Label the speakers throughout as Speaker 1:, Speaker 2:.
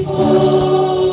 Speaker 1: Oh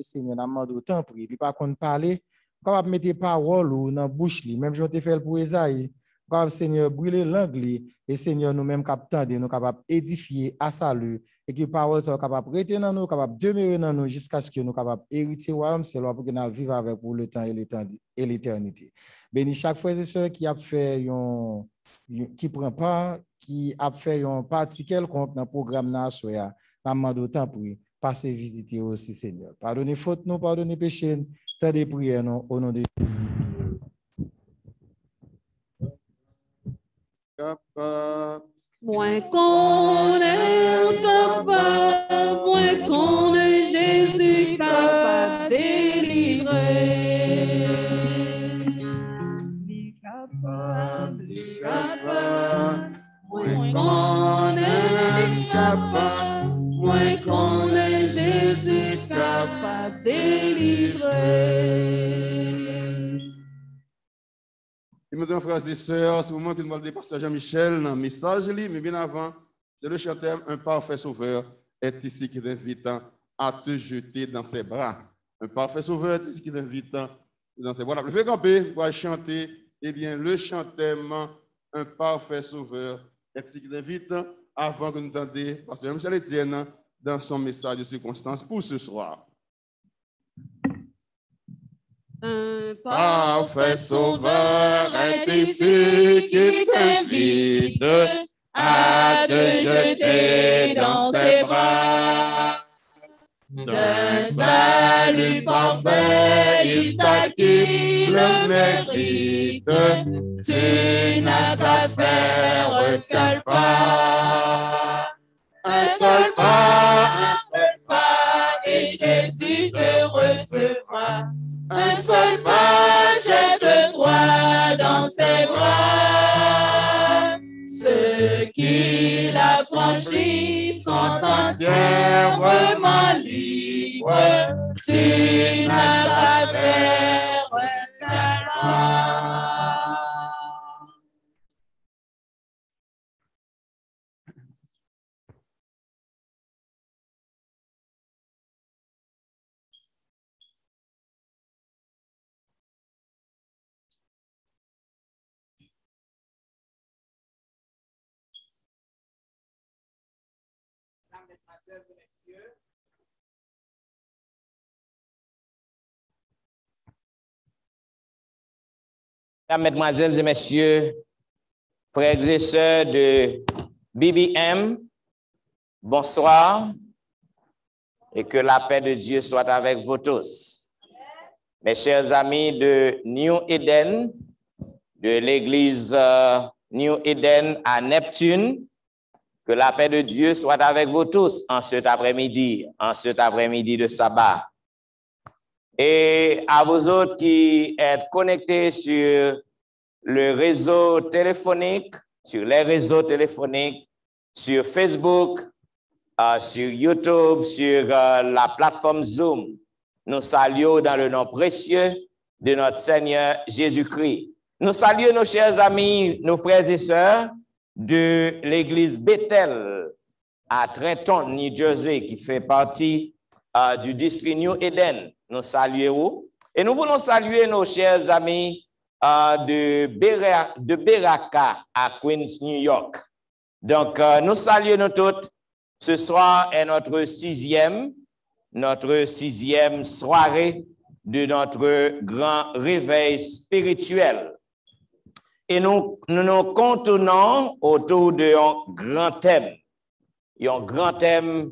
Speaker 1: Seigneur, n'a demandé autant pour lui. Pas qu'on parler, capable mettre parole ou dans bouche li, même je te fait pour Esaïe. Capable Seigneur brûler langue et Seigneur nous-mêmes capable nous capable édifier à salut et que parole soit capable rester dans nous, capable demeurer dans nous jusqu'à ce que nous capable hériter royaume, c'est là pour que nous vivre avec pour le temps et l'éternité. Bénis chaque frère et sœur qui a fait qui prend part, qui a fait un partie quelconque dans le programme national. N'a demandé autant pour lui. Passez visiter aussi, Seigneur. Pardonnez faute nous, pardonnez péché, tant des prières nous, au nom de Jésus.
Speaker 2: Moins qu'on est capable, moins qu'on est Jésus capable de délivrer. Capable, moins qu'on est capable, moins qu'on est Jésus capable de délivrer.
Speaker 3: Et maintenant, frères et sœurs, c'est le moment que nous allons demander pasteur Jean-Michel dans le message, mais bien avant, c'est le chanteur Un parfait sauveur est ici qui t'invite à te jeter dans ses bras. Un parfait sauveur est ici qui t'invite dans ses bras. Le fait camper, pour chanter, eh bien, le chantement Un parfait sauveur est ici qui t'invite avant que nous entendions pasteur Jean-Michel Etienne dans son message de circonstance pour ce soir.
Speaker 2: Un parfait sauveur est ici qui t'invite à te jeter dans ses bras. D'un salut parfait, il t'acquiert le mérite. Tu n'as qu'à faire un seul pas. Un seul pas, et Jésus te recevra. Un seul pas, jette-toi dans ses bras. Ceux qui l'ont franchi sont entièrement libres. Tu n'as qu'à faire un seul pas.
Speaker 4: Mesdemoiselles et messieurs, frères et sœurs de BBM, bonsoir et que la paix de Dieu soit avec vous tous. Mes chers amis de New Eden, de l'église New Eden à Neptune, que la paix de Dieu soit avec vous tous en cet après-midi de sabbat. Et à vous autres qui êtes connectés sur le réseau téléphonique, sur les réseaux téléphoniques, sur Facebook, sur YouTube, sur la plateforme Zoom, nous saluons dans le nom précieux de notre Seigneur Jésus-Christ. Nous saluons nos chers amis, nos frères et sœurs de l'église Bethel à Trenton, New Jersey, qui fait partie du district New Eden. Nous saluons et nous voulons saluer nos chers amis de Beraka à Queens, New York. Donc, nous saluons nous toutes. Ce soir est notre sixième soirée de notre grand réveil spirituel. Et nous nous contournons autour d'un grand thème. Et un grand thème,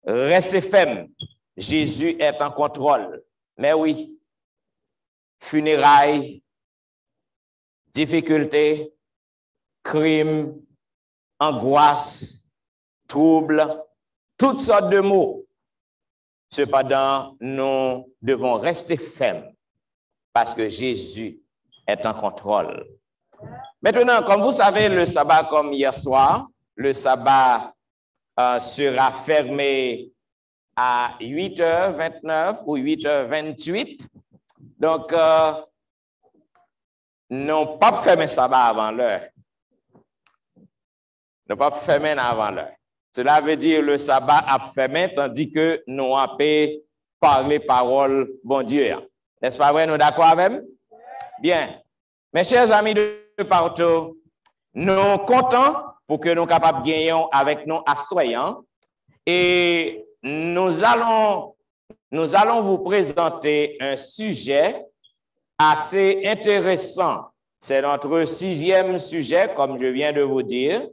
Speaker 4: RSFM. Jésus est en contrôle. Mais oui, funérailles, difficultés, crimes, angoisse, troubles, toutes sortes de mots. Cependant, nous devons rester fermes parce que Jésus est en contrôle. Maintenant, comme vous savez, le sabbat, comme hier soir, le sabbat sera fermé à 8h29 ou 8h28. Donc, nous pas fermer sabbat avant l'heure. Nous pas fermer avant l'heure. Cela veut dire le sabbat a fermé tandis que nous avons parlé parole bon Dieu. N'est-ce pas vrai? Nous d'accord avec? Bien. Mes chers amis de partout, nous sommes contents pour que nous soyons capables de gagner avec nous assoyants. Et nous allons vous présenter un sujet assez intéressant. C'est notre sixième sujet, comme je viens de vous dire.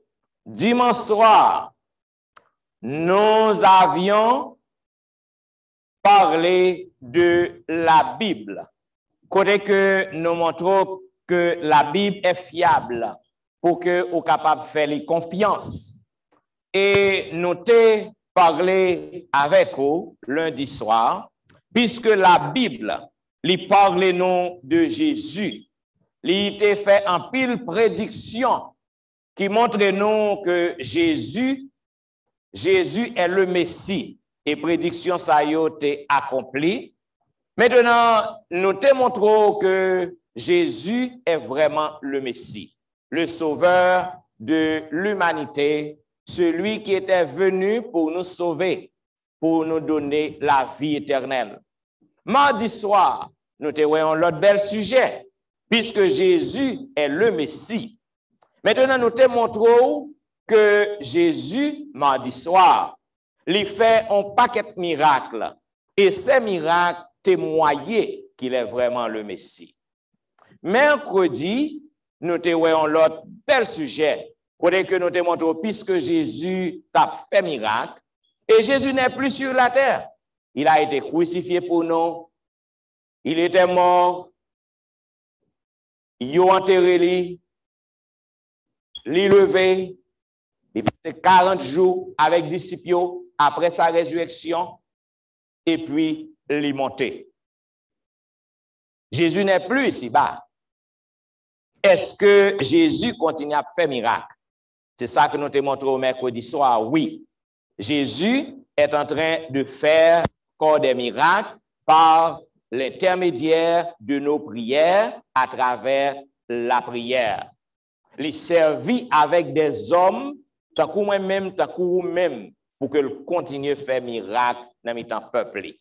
Speaker 4: Dimanche soir, nous avions parlé de la Bible. Côté que nous montrons que la Bible est fiable pour que vous soyez capable de faire confiance. Et nous t'ai parlé avec vous lundi soir, puisque la Bible, lui parle nous de Jésus. Il t'a fait en pile prédiction qui montre nous que Jésus est le Messie. Et prédiction ça a été accomplie. Maintenant, nous te montrons que Jésus est vraiment le Messie, le sauveur de l'humanité, celui qui était venu pour nous sauver, pour nous donner la vie éternelle. Mardi soir, nous te voyons l'autre bel sujet, puisque Jésus est le Messie. Maintenant, nous te montrons que Jésus, mardi soir, lui fait un paquet de miracles. Et ces miracles témoignent qu'il est vraiment le Messie. Mercredi, nous te voyons l'autre bel sujet, Côté que nous te montrons, puisque Jésus t'a fait miracle, et Jésus n'est plus sur la terre. Il a été crucifié pour nous. Il était mort. Il a enterré lui. Il levé. Il passé 40 jours avec disciples après sa résurrection. Et puis, il est monté. Jésus n'est plus ici-bas. Est-ce que Jésus continue à faire miracle? C'est ça que nous te montrons au mercredi soir. Oui, Jésus est en train de faire encore des miracles par l'intermédiaire de nos prières à travers la prière. Il servit avec des hommes, tant que moi-même, tant que vous-même, pour que le continue à faire miracle dans le temps peuplé.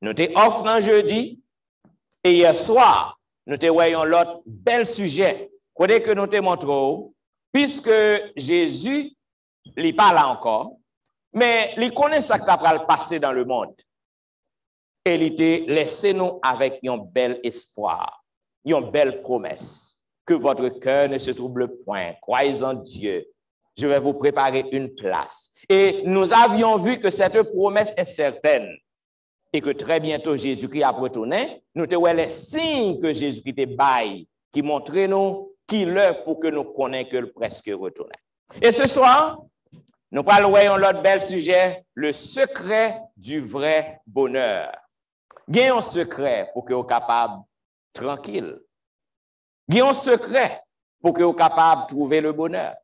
Speaker 4: Nous te offrons jeudi et hier soir, nous te voyons l'autre bel sujet. Côté que nous te montrons, puisque Jésus, il n'est pas là encore, mais il connaît ce qui va le passer dans le monde. Et il te laissé nous avec un bel espoir, une belle promesse, que votre cœur ne se trouble point. Croyez en Dieu. Je vais vous préparer une place. Et nous avions vu que cette promesse est certaine. Et que très bientôt Jésus-Christ a retourné, nous te voyons les signes que Jésus-Christ te baille, qui montraient nous qui l'heure pour que nous connaissions que le presque retourné. Et ce soir, nous parlons l'autre bel sujet, le secret du vrai bonheur. Gagnez un secret pour que vous soyez capable tranquille. Gagnez un secret pour que vous soyez capable de trouver le bonheur.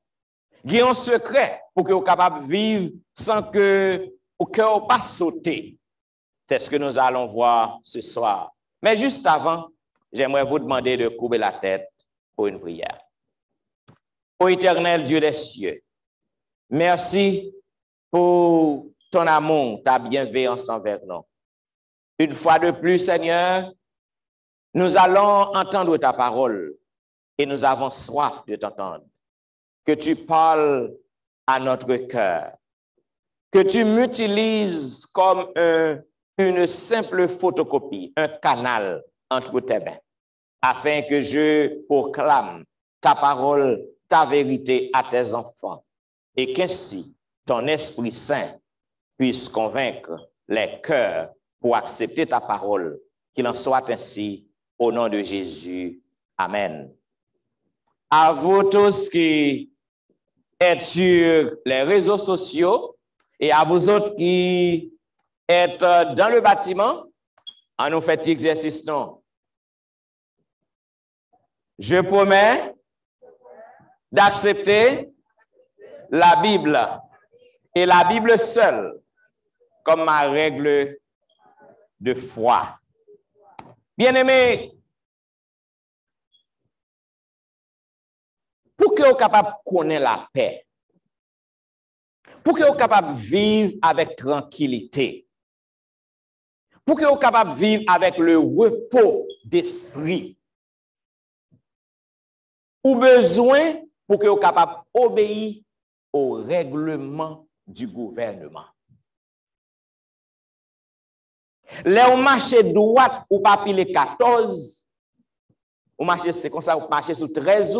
Speaker 4: Gagnez un secret pour que vous soyez capable de vivre sans que vous ne pas sauter. C'est ce que nous allons voir ce soir. Mais juste avant, j'aimerais vous demander de courber la tête pour une prière. Ô éternel Dieu des cieux, merci pour ton amour, ta bienveillance envers nous. Une fois de plus, Seigneur, nous allons entendre ta parole et nous avons soif de t'entendre. Que tu parles à notre cœur, que tu m'utilises comme une simple photocopie, un canal entre tes mains, afin que je proclame ta parole, ta vérité à tes enfants, et qu'ainsi ton Esprit Saint puisse convaincre les cœurs pour accepter ta parole. Qu'il en soit ainsi au nom de Jésus. Amen. À vous tous qui êtes sur les réseaux sociaux et à vous autres qui êtes dans le bâtiment, on nous fait exercice non. Je promets d'accepter la Bible et la Bible seule comme ma règle de foi. Bien-aimés, pour que vous soyez capable de connaître la paix, pour que vous soyez capable de vivre avec tranquillité, pour que vous soyez capable de vivre avec le repos d'esprit, ou besoin pour que vous soyez capable d'obéir au règlement du gouvernement. Là, on marche droite ou pas pile 14, on marche, c'est comme ça, on marche sur 13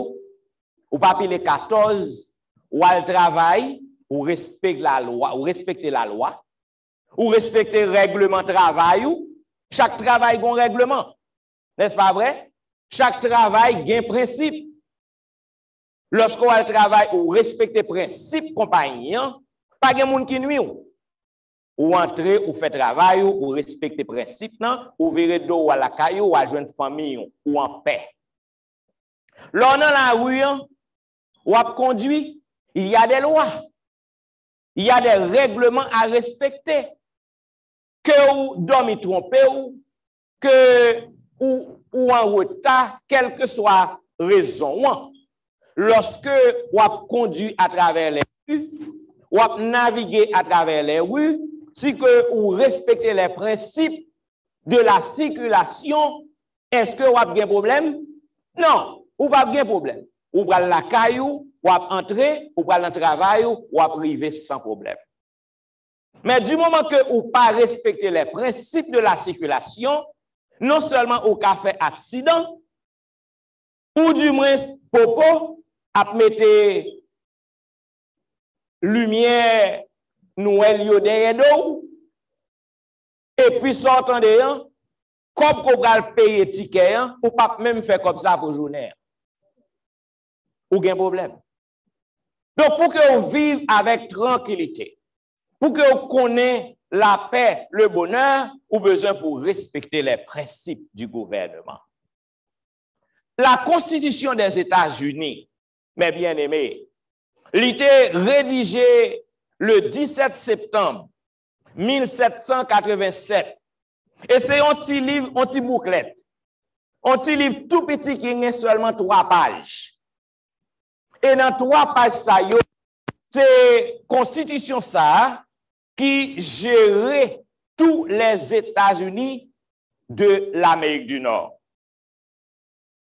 Speaker 4: ou pas pile 14, ou al travail, ou respecte la loi, ou respecter la loi, ou respecter le règlement de travail, chaque travail a un règlement. N'est-ce pas vrai? Chaque travail a un principe. Lorsqu'on a le travail ou respecter principe compagnie, pas de monde qui nuit. Ou entrer ou faire travail ou respecter principe non, ou virer dos ou à la caillou ou à joindre famille ou en paix. Là dans la rue, ou à conduire, il y a des lois. Il y a des règlements à respecter. Que vous dormez trompé que ou en retard, quelle que soit raison. Lorsque vous conduisez à travers les rues, vous naviguez à travers les rues, si que vous respectez les principes de la circulation, est-ce que vous avez un problème? Non, vous n'avez pas de problème. Vous avez la caillou, vous entrez, vous avez le travail, vous arrivez sans problème. Mais du moment que vous n'avez pas respecté les principes de la circulation, non seulement vous avez fait accident, ou du moins popo a mette lumière nouvelle yo derrière nous et puis sortant de comme qu'on va payer ticket ou pas même faire comme ça pour journée ou gain problème. Donc pour que on vive avec tranquillité, pour que on connaisse la paix, le bonheur, ou besoin pour respecter les principes du gouvernement. La Constitution des États-Unis, mes bien-aimés, elle était rédigée le 17 septembre 1787. Et c'est un petit livre, un petit bouclette. Un petit livre tout petit qui a seulement 3 pages. Et dans 3 pages, ça, c'est Constitution ça qui gérait tous les États-Unis de l'Amérique du Nord.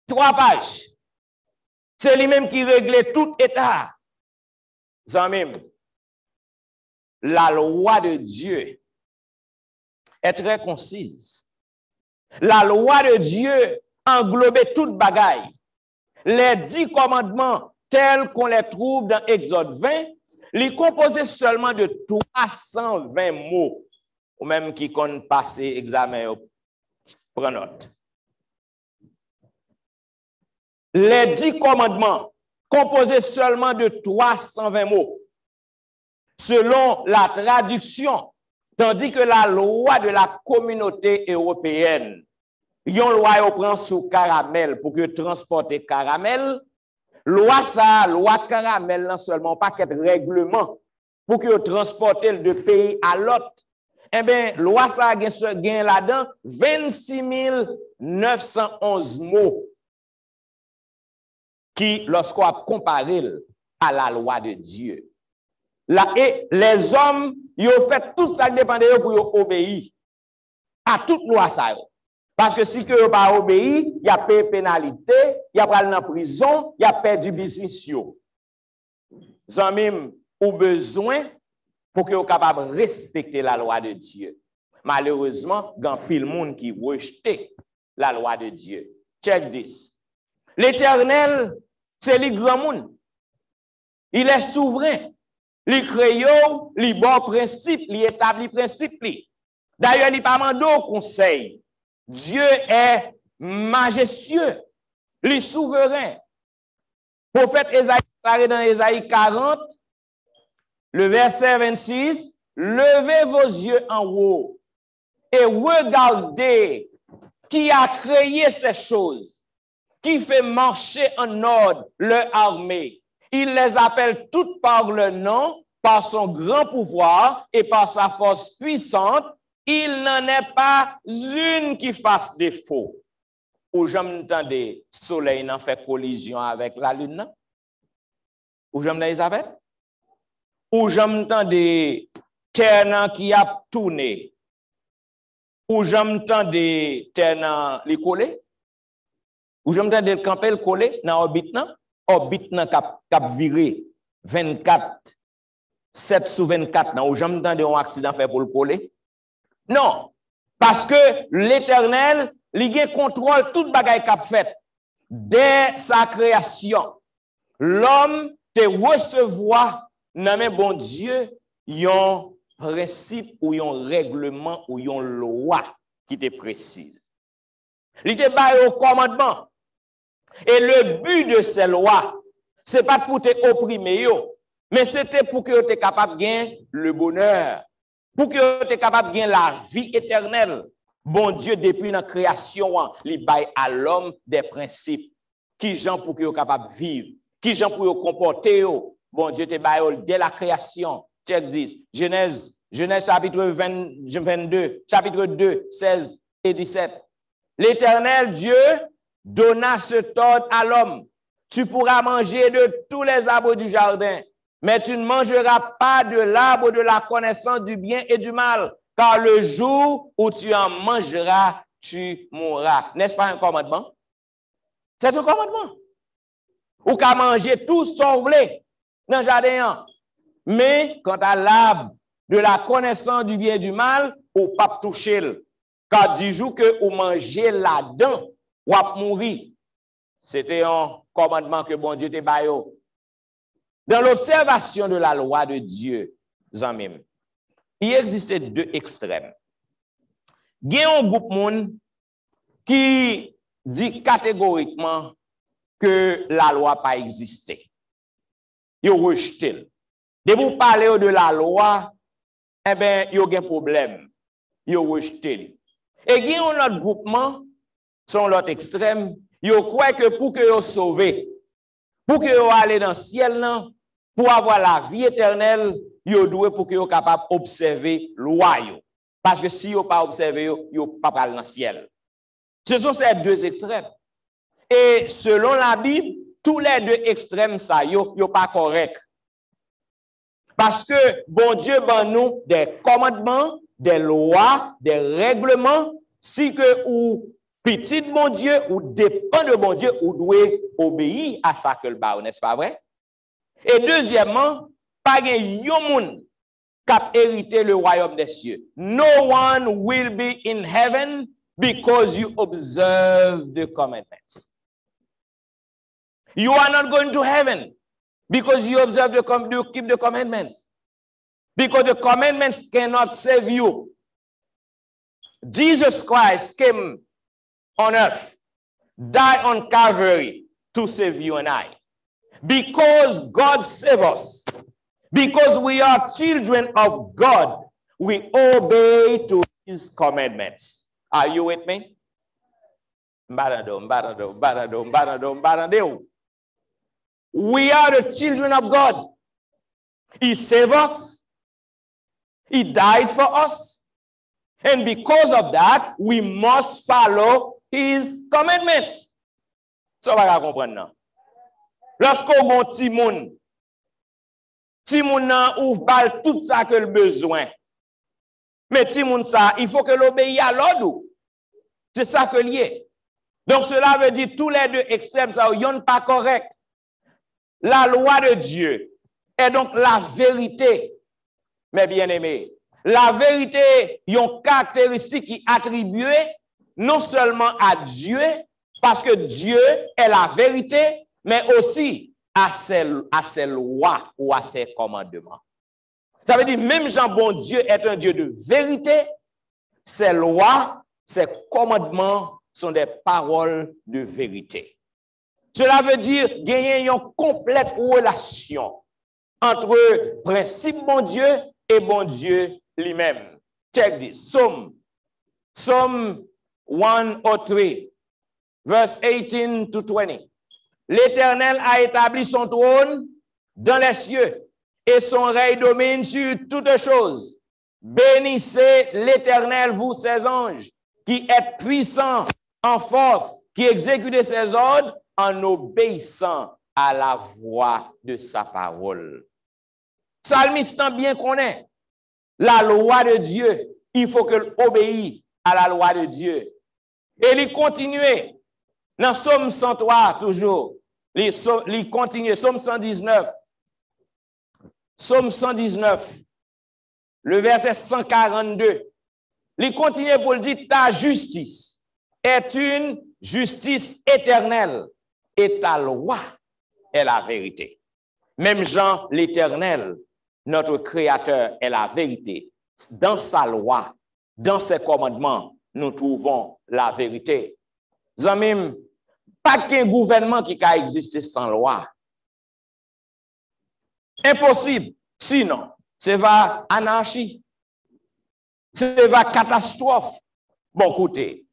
Speaker 4: 3 pages. C'est lui-même qui réglait tout État. Ça même. La loi de Dieu est très concise. La loi de Dieu englobait toute bagaille. Les 10 commandements tels qu'on les trouve dans Exode 20, les composés seulement de 320 mots, ou même qui compte passer examen, prends note. Les 10 commandements composés seulement de 320 mots, selon la traduction, tandis que la loi de la communauté européenne, yon loi yo prend sous caramel pour que transporter caramel, loi ça, loi caramel non seulement pas qu'être règlement pour que transporter de pays à l'autre. Eh bien, loi ça gain là-dedans 26 911 mots qui, lorsqu'on a comparé à la loi de Dieu. Là, et les hommes, ils ont fait tout ça dépendant pour obéir à toute loi ça. Parce que si vous pas obéi, il y a payé pénalité, il y a pris en prison, il y a perdu business. Vous avez besoin pour que vous soyez capable de respecter la loi de Dieu. Malheureusement, il y a pile de monde qui rejette la loi de Dieu. Check this. L'Éternel, c'est le grand monde. Il est souverain. Il crée, il bon principe, il établit principe. D'ailleurs, il pas mandé au conseil. Dieu est majestueux, il est souverain. Prophète Ésaïe parlé dans Ésaïe 40, le verset 26, levez vos yeux en haut et regardez qui a créé ces choses, qui fait marcher en ordre leur armée. Il les appelle toutes par leur nom, par son grand pouvoir et par sa force puissante. Il n'en est pas une qui fasse défaut. Ou j'aime entendre le soleil n'en fait collision avec la lune. Ou j'aime Elisabeth. Ou j'aime entendre terre qui a tourné. Ou j'aime entendre terre li collé. Ou j'aime entendre le camper le collé dans orbite cap viré 24 7 sur 24 ou j'aime entendre un accident fait pour le coller. Non, parce que l'Éternel, il contrôle toute bagaille qu'a fait dès sa création. L'homme te recevoir dans mes bon Dieu, yon principe ou yon règlement ou yon loi qui te précise. Il te baille au commandement. Et le but de ces lois, c'est pas pour te opprimer yo, mais c'était pour que tu es capable de gagner le bonheur. Pour que tu es capable de gagner la vie éternelle. Bon Dieu, depuis la création, il baille à l'homme des principes. Qui gens pour que tu es capable de vivre? Qui gens pour te comporter? Bon Dieu, te baille dès la création. Check 10. Genèse chapitre 22, chapitre 2, 16 et 17. L'Éternel Dieu donna cet ordre à l'homme. Tu pourras manger de tous les arbres du jardin, mais tu ne mangeras pas de l'arbre de la connaissance du bien et du mal, car le jour où tu en mangeras, tu mourras. N'est-ce pas un commandement? C'est un commandement. Ou qu'à manger tout son blé dans le jardin. Mais quant à l'arbre de la connaissance du bien et du mal, ou pas toucher. Car du jour que vous mangez là-dedans, ou à mourir. C'était un commandement que bon Dieu te baillot. Dans l'observation de la loi de Dieu, Zamim, il existait deux extrêmes. Il y a un groupe de monde qui dit catégoriquement que la loi n'a pas existé. Ils ont rejeté. Dès que vous parlez de la loi, eh bien, il y a un problème. Ils ont rejeté. Et il y a un autre groupement, son l'autre extrême, ils croient que pour que vous sauvez, pour que vous allez dans le ciel, pour avoir la vie éternelle, vous devez pour que vous soyez capable d'observer la loi. Parce que si vous n'avez pas observé, vous ne pouvez pas aller dans le ciel. Ce sont ces deux extrêmes. Et selon la Bible, tous les deux extrêmes, ça, ils ne sont pas corrects. Parce que bon Dieu ben nous des commandements, des lois, des règlements, si que ou petit bon Dieu ou dépend de bon Dieu ou doit obéir à ça que le bas, n'est-ce pas vrai? Et deuxièmement, pas un monde qui a hérité le royaume des cieux. No one will be in heaven because you observe the commandments. You are not going to heaven because you observe you keep the commandments. Because the commandments cannot save you. Jesus Christ came on earth, died on Calvary to save you and I. Because God saved us, because we are children of God, we obey to his commandments. Are you with me? We are the children of God. He saved us. He died for us. And because of that, we must follow his commandments. Ça va comprendre. Lorsqu'on a un petit moun ouvre bal tout ça que le besoin. Mais petit moun ça, il faut que l'obéisse à l'ordre. C'est ça que lié. Donc cela veut dire tous les deux extrêmes ça sont pas correct. La loi de Dieu est donc la vérité. Mes bien-aimés, la vérité est une caractéristique qui est attribuée non seulement à Dieu, parce que Dieu est la vérité, mais aussi à ses lois ou à ses commandements. Ça veut dire, même Jean bon Dieu est un Dieu de vérité, ses lois, ses commandements sont des paroles de vérité. Cela veut dire gagner une complète relation entre principe bon Dieu et bon Dieu lui-même. Check this. Psalm 103, verse 18 to 20. L'Éternel a établi son trône dans les cieux et son règne domine sur toutes choses. Bénissez l'Éternel, vous ses anges, qui êtes puissants en force, qui exécutez ses ordres en obéissant à la voix de sa parole. Psalmiste bien connaît la loi de Dieu. Il faut qu'elle obéisse à la loi de Dieu. Et il continue dans Psaume 103 toujours. Il continue, Psaume 119. Psaume 119, le verset 142. Il continue pour le dire, ta justice est une justice éternelle et ta loi est la vérité. Même Jean l'Éternel, notre Créateur, est la vérité. Dans sa loi, dans ses commandements, nous trouvons la vérité. Zamim, pas qu'un gouvernement qui a existé sans loi. Impossible. Sinon, c'est va anarchie. C'est va catastrophe. Bon, écoutez,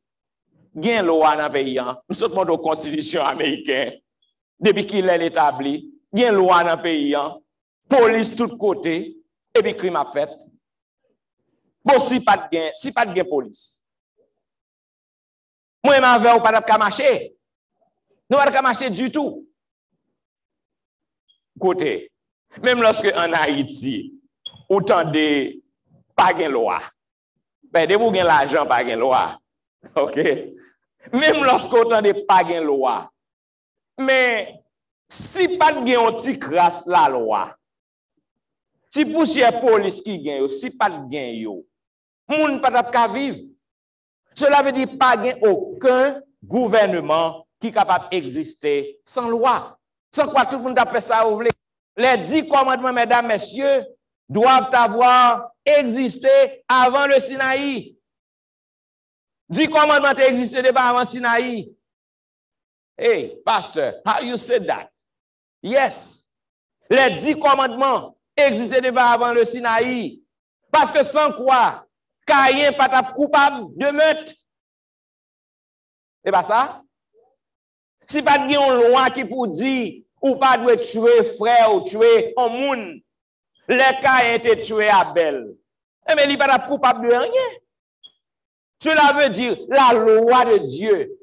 Speaker 4: il y a une loi dans le pays. Nous sommes dans la constitution américaine. Depuis qu'il est établi, il y a une loi dans le pays. Police de tous côtés. Et puis crime a fait. Bon, si pas de gain police. Moi, je ne vais pas marcher. Nous ne pouvons pas marcher du tout. Côté, même lorsque en Haïti, autant de pas de loi. Ben, de vous avez l'argent, pas de loi. OK? Même lorsque autant de pas de loi. Mais si pas de gain, on crasse la loi. Si poussière police qui gagne, si pas de gain, yo, moun pas de vivre. Cela veut dire pas gain aucun gouvernement qui est capable d'exister sans loi. Sans quoi tout le monde a fait ça, vous voulez. Les 10 commandements, mesdames, messieurs, doivent avoir existé avant le Sinaï. 10 commandements ont existé avant le Sinaï. Hey, pastor, how you said that? Yes. Les 10 commandements existaient avant le Sinaï. Parce que sans quoi, Caïn pas coupable de meurtre. Et pas ça? Si pas de une loi qui pour dire ou pas doit tuer frère ou tuer un monde, les Caïn étaient tués à Abel. Mais il n'est pas coupable de rien. Cela veut dire la loi de Dieu,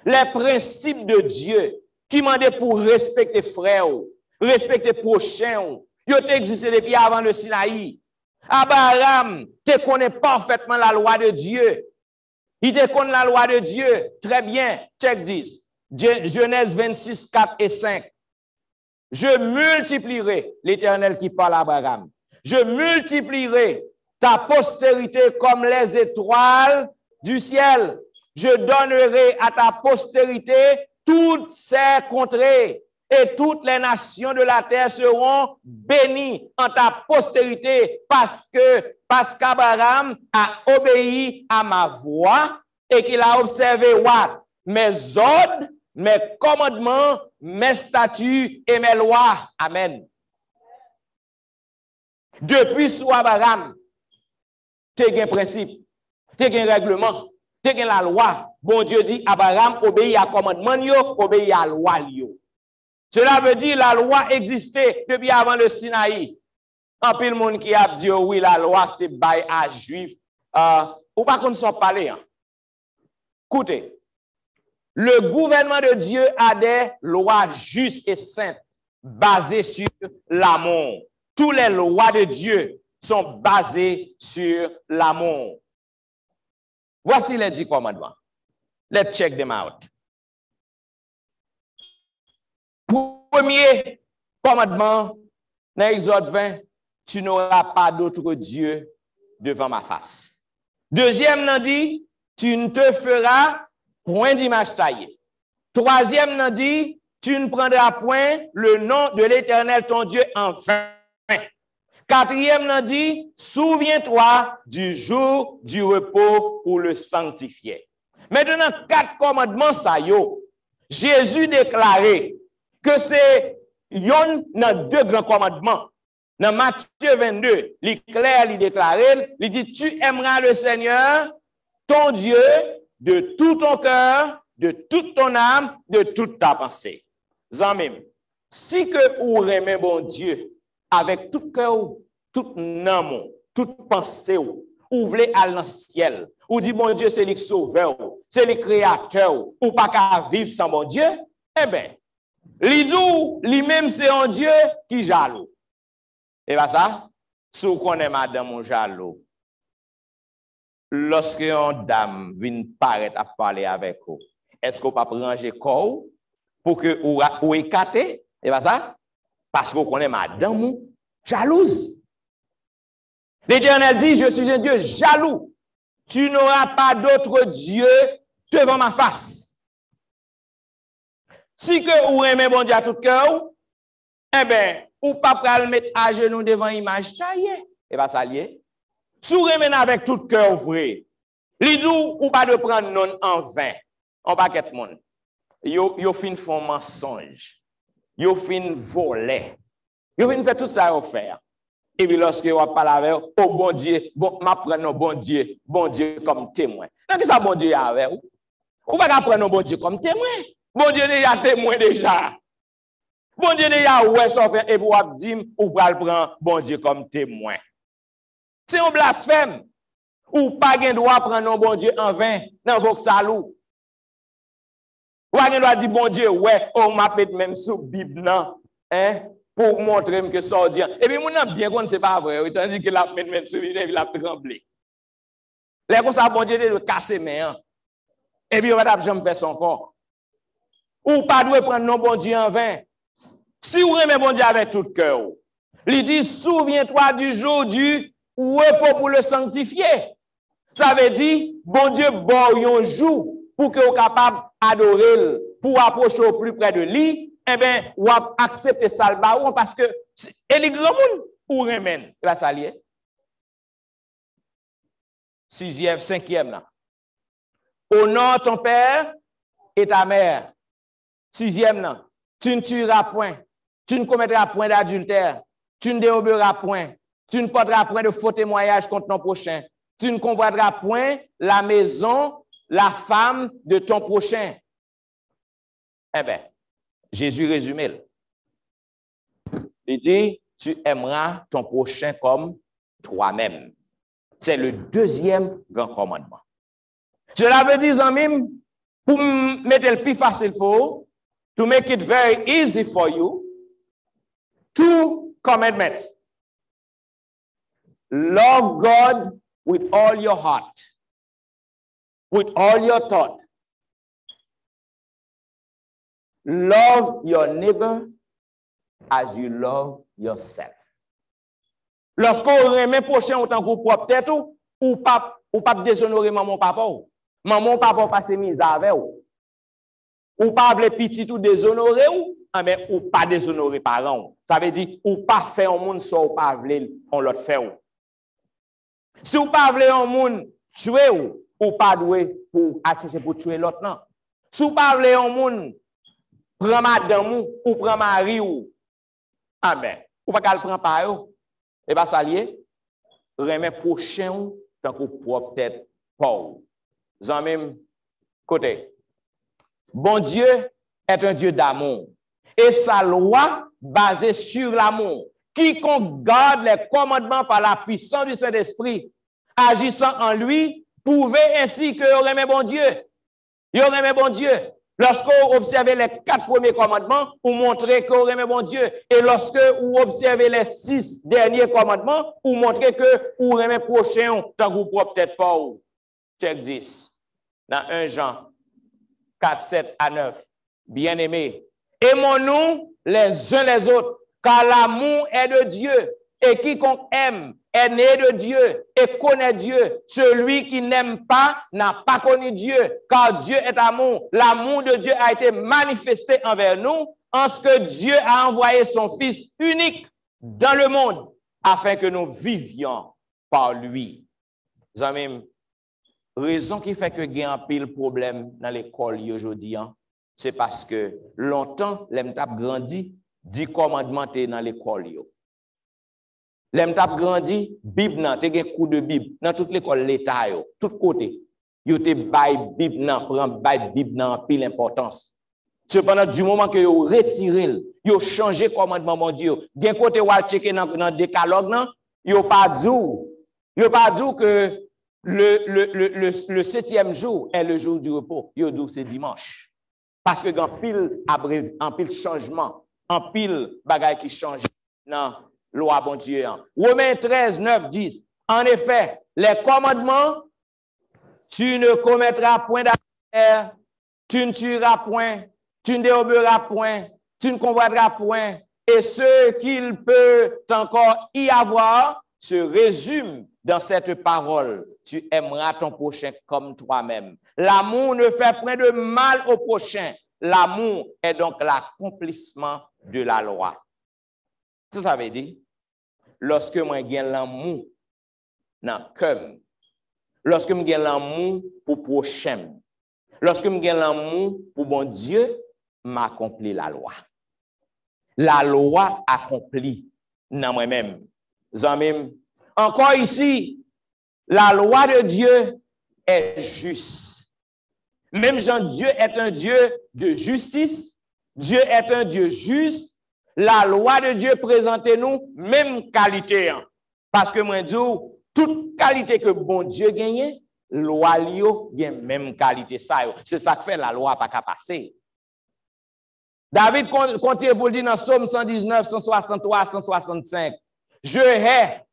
Speaker 4: les principes de Dieu qui mandaient pour respecter frère, respecter prochain, ils ont existé depuis avant le Sinaï. Abraham te connaît parfaitement la loi de Dieu. Il te connaît la loi de Dieu. Très bien. Check this. Genèse 26, 4 et 5. Je multiplierai, l'Éternel qui parle à Abraham, je multiplierai ta postérité comme les étoiles du ciel. Je donnerai à ta postérité toutes ces contrées. Et toutes les nations de la terre seront bénies en ta postérité parce qu'Abraham a obéi à ma voix et qu'il a observé what? Mes ordres, mes commandements, mes statuts et mes lois. Amen. Depuis sous Abraham, tu as un principe, tu as un règlement, tu as la loi. Bon Dieu dit, Abraham obéit à commandement, obéit à la loi. Cela veut dire la loi existait depuis avant le Sinaï. En pile monde qui a dit oui, la loi c'était bail à juif. Ou pas qu'on s'en parle. Hein. Écoutez, le gouvernement de Dieu a des lois justes et saintes basées sur l'amour. Toutes les lois de Dieu sont basées sur l'amour. Voici les 10 commandements. Let's check them out. Premier commandement, dans Exode 20, tu n'auras pas d'autre Dieu devant ma face. Deuxième, n'a dit, tu ne te feras point d'image taillée. Troisième, n'a dit, tu ne prendras point le nom de l'Éternel ton Dieu en vain. Quatrième, n'a dit, souviens-toi du jour du repos pour le sanctifier. Maintenant, 4 commandements, ça y est. Jésus déclarait que c'est yon dans 2 grands commandements. Dans Matthieu 22, il clair, il déclare, il dit, tu aimeras le Seigneur, ton Dieu, de tout ton cœur, de toute ton âme, de toute ta pensée. Zanmim, si que vous aimez bon Dieu, avec tout cœur, tout âme, toute pensée, vous voulez aller dans le ciel, ou dit bon Dieu, c'est le sauveur, c'est le créateur, ou pas qu'à vivre sans bon Dieu, eh bien, lui-même, c'est un Dieu qui jaloux. Et bien ça, si vous connaissez madame jaloux, lorsque une dame vient paraître à parler avec vous, est-ce qu'on peut ranger corps pour que vous écartez? Et bien ça, parce que vous connaissez madame jalouse. L'Éternel dit, je suis un Dieu jaloux. Tu n'auras pas d'autre Dieu devant ma face. Si que vous aimez bon Dieu à tout cœur, eh bien, ou pas le mettre à genoux devant l'image taillée. Et bien, ça lié. Si vous aimez avec tout cœur vrai, les jours ou pas de prendre non en vain, on paquet de monde. Yo fin font mensonge. Yo fin voler. Yo fin faire tout ça au faire. Et puis lorsque on parle avec oh bon Dieu, bon m'apprendre bon Dieu comme témoin. Donc ça bon Dieu avec ou pas prendre bon Dieu comme témoin. Bon Dieu déjà témoin déjà. Bon Dieu déjà ouais ça fait et pour dire ou pas prendre bon Dieu comme témoin. C'est un blasphème. Ou pas gain droit prendre bon Dieu en vain dans vos salou. Ou pas gain droit dire bon Dieu ouais, on m'appelle même sous Bible non, hein, pour montrer que ça dit. Et puis mon bien qu'on c'est pas vrai, tandis que la même sur lui il a tremblé. Les comme ça bon Dieu de casser main. Et puis on va jamais faire son corps. Ou pas doit prendre non bon Dieu en vain. Si vous aimez bon Dieu avec tout cœur, il dit souviens-toi du jour du repos pour le sanctifier. Ça veut dire bon Dieu bon un jour pour que vous capable adorer, pour approcher au plus près de lui, eh bien, ou accepter ça le baron parce que et les grands monde ou remène, il va s'allier. 6e, 5e là. Honore ton père et ta mère. 6e là. Tu ne tueras point. Tu ne commettras point d'adultère. Tu ne déroberas point. Tu ne porteras point de faux témoignages contre ton prochain. Tu ne convoiteras point la maison, la femme de ton prochain. Eh bien, Jésus résume. Il dit, tu aimeras ton prochain comme toi-même. C'est le 2e grand commandement. Cela veut dire, amis, pour mettre le plus facile pour vous, to make it very easy for you, 2 commandments. Love God with all your heart, with all your thought. Love your neighbor as you love yourself. Lorsqu'on remet prochain autant que propre tête ou pas déshonorer maman papa ou maman papa pas se mise avec ou pas vle petit ou déshonorer mais ou pas déshonorer parents. Ça veut dire ou pas faire un monde soit ou pas vle on l'autre fait ou. Si ou pas vle un monde tuer ou pas doué pour acheter pour tuer l'autre non. Si ou pas vle un monde prend madame ou prend mari ou amen. Ou pas qu'elle prend pas yo. Et bien, ça lié, remet prochain tant que propre tête Paul. J'en même côté. Bon Dieu est un Dieu d'amour. Et sa loi basée sur l'amour. Quiconque garde les commandements par la puissance du Saint-Esprit, agissant en lui, pouvait ainsi que remet bon Dieu. Il remet bon Dieu. Lorsqu'on observe les 4 premiers commandements, vous montrez que vous aimez bon Dieu. Et lorsque vous observez les 6 derniers commandements, vous montrez que vous aimez prochain, tant que vous propre tête pas ou. Check 10. Dans 1 Jean 4, 7 à 9. Bien-aimés, aimons-nous les uns les autres, car l'amour est de Dieu. Et quiconque aime est né de Dieu et connaît Dieu. Celui qui n'aime pas n'a pas connu Dieu, car Dieu est amour. L'amour de Dieu a été manifesté envers nous en ce que Dieu a envoyé son Fils unique dans le monde afin que nous vivions par lui. Amis, raison qui fait que il y a un pile problème dans l'école aujourd'hui, c'est parce que longtemps, les tap grandi, 10 commandements dans l'école. L'em tap grandi, Bible nan, te gen coup de Bible, dans toute l'école l'État yo, tout côté. Yo te bay Bible nan, prend bay Bible nan pile importance. Cependant, du moment que yo retiré, yo changé commandement mon Dieu, gen côté wal checker dans décalogue nan, yo pas dit que le 7e jour est le jour du repos, yo dit c'est dimanche. Parce que en pile changement, en pile bagay qui change nan loi bon Dieu. Romains 13, 9, 10. En effet, les commandements, tu ne commettras point d'adultère, tu ne tueras point, tu ne déroberas point, tu ne convoiteras point, et ce qu'il peut encore y avoir se résume dans cette parole. Tu aimeras ton prochain comme toi-même. L'amour ne fait point de mal au prochain. L'amour est donc l'accomplissement de la loi. Ça veut dire, lorsque moi j'ai l'amour dans le cœur, lorsque j'ai l'amour pour prochain, lorsque j'ai l'amour pour bon Dieu, m'accomplit la loi. La loi accomplie dans moi-même. Encore ici, la loi de Dieu est juste. Même Jean, Dieu est un Dieu de justice, Dieu est un Dieu juste. La loi de Dieu présente nous même qualité. Parce que moi, je dis, toute qualité que bon Dieu gagne, loi gagne même qualité. C'est ça que fait la loi pas qu'à passer. David continue pour dire dans Psaume 119, 163, 165. Je hais,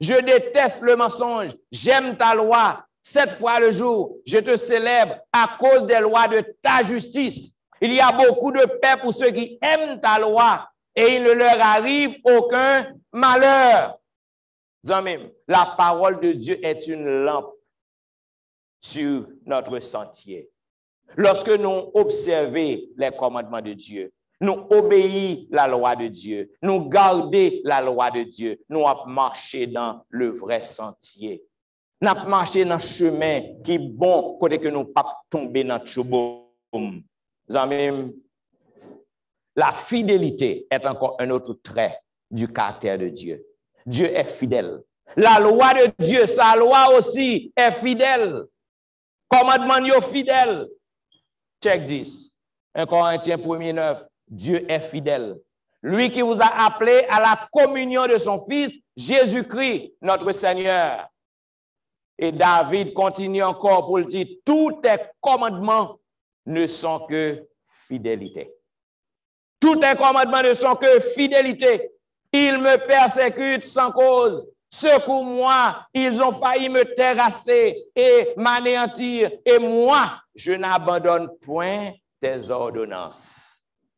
Speaker 4: je déteste le mensonge, j'aime ta loi. 7 fois le jour, je te célèbre à cause des lois de ta justice. Il y a beaucoup de paix pour ceux qui aiment ta loi. Et il ne leur arrive aucun malheur. La parole de Dieu est une lampe sur notre sentier. Lorsque nous observons les commandements de Dieu, nous obéir la loi de Dieu, nous garder la loi de Dieu, nous marcher dans le vrai sentier. Nous marcher dans le chemin qui est bon, côté que nous ne pas tomber dans le chouboum. La fidélité est encore un autre trait du caractère de Dieu. Dieu est fidèle. La loi de Dieu, sa loi aussi est fidèle. Commandement est fidèle. Check 10. 1 Corinthiens 1:9. Dieu est fidèle. Lui qui vous a appelé à la communion de son Fils, Jésus-Christ, notre Seigneur. Et David continue encore pour le dire, tous tes commandements ne sont que fidélité. Tous tes commandements ne sont que fidélité. Ils me persécutent sans cause. Secours-moi, ils ont failli me terrasser et m'anéantir. Et moi, je n'abandonne point tes ordonnances.